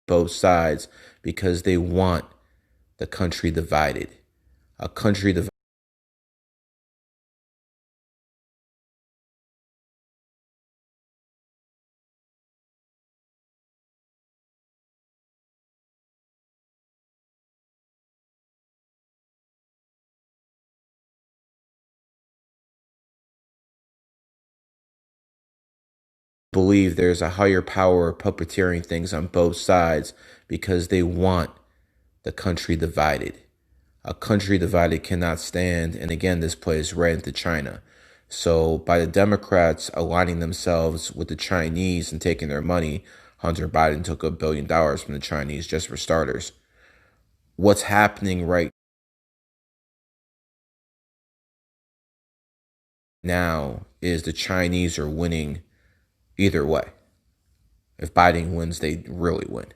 both sides because they want the country divided. A country divided. Believe there's a higher power puppeteering things on both sides because they want the country divided. A country divided cannot stand. And again, this plays right into China. So by the Democrats aligning themselves with the Chinese and taking their money, Hunter Biden took $1 billion from the Chinese just for starters. What's happening right now is the Chinese are winning either way. If Biden wins, they really win.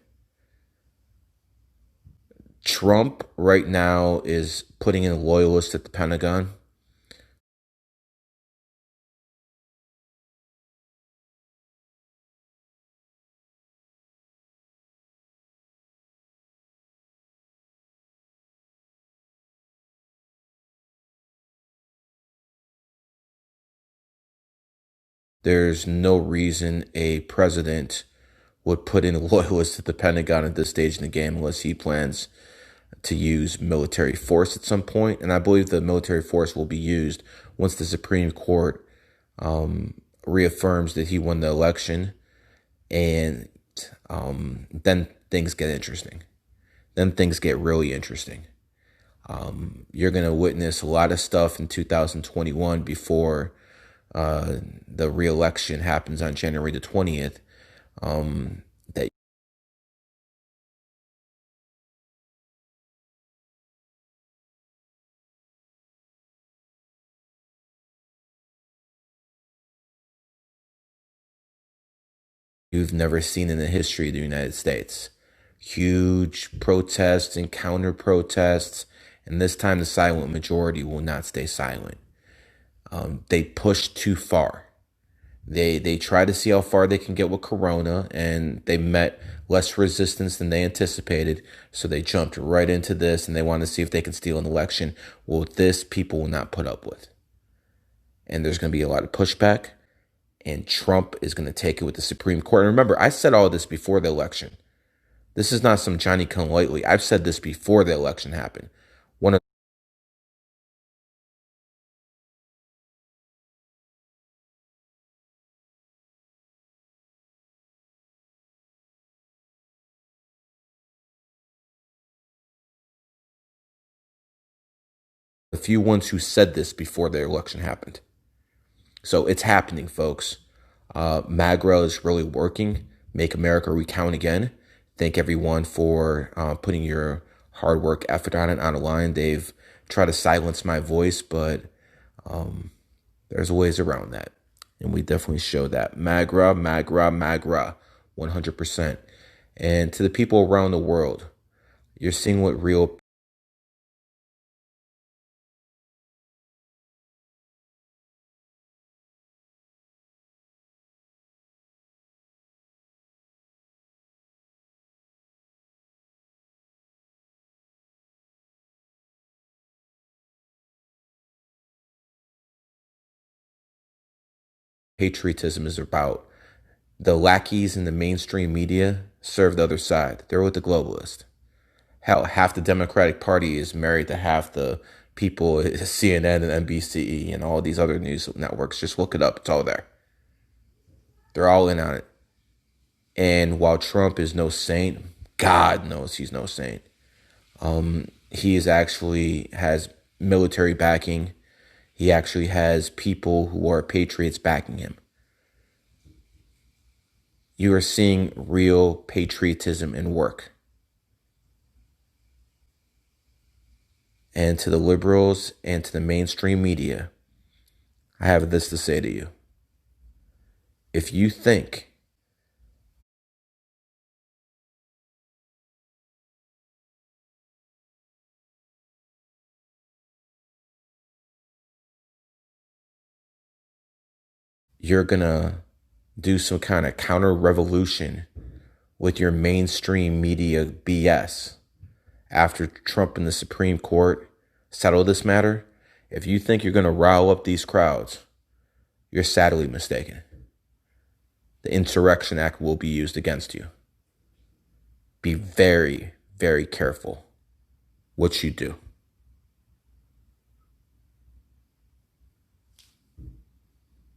Trump right now is putting in loyalists at the Pentagon. There's no reason a president would put in loyalists at the Pentagon at this stage in the game unless he plans to use military force at some point. And I believe the military force will be used once the Supreme Court reaffirms that he won the election. And then things get interesting. Then things get really interesting. You're going to witness a lot of stuff in 2021 before the reelection happens on January the 20th. That you've never seen in the history of the United States. Huge protests and counter protests, and this time the silent majority will not stay silent. They push too far. They try to see how far they can get with Corona, and they met less resistance than they anticipated. So they jumped right into this, and they want to see if they can steal an election. Well, this people will not put up with, and there's going to be a lot of pushback. And Trump is going to take it with the Supreme Court. And remember, I said all this before the election. This is not some Johnny come lately. I've said this before the election happened. One of the few ones who said this before the election happened. So it's happening, folks. MAGRA is really working. Make America recount again. Thank everyone for putting your hard work, effort on it on the line. They've tried to silence my voice, but there's ways around that. And we definitely show that. MAGRA, MAGRA, MAGRA, 100%. And to the people around the world, you're seeing what real patriotism is about. The lackeys in the mainstream media serve the other side. They're with the globalist. Hell, half the Democratic Party is married to half the people at CNN and NBC and all these other news networks. Just look it up. It's all there. They're all in on it. And while Trump is no saint, God knows he's no saint. He is actually has military backing. He actually has people who are patriots backing him. You are seeing real patriotism in work. And to the liberals and to the mainstream media, I have this to say to you. If you think you're going to do some kind of counter revolution with your mainstream media BS after Trump and the Supreme Court settle this matter, if you think you're going to rile up these crowds, you're sadly mistaken. The Insurrection Act will be used against you. Be very, very careful what you do.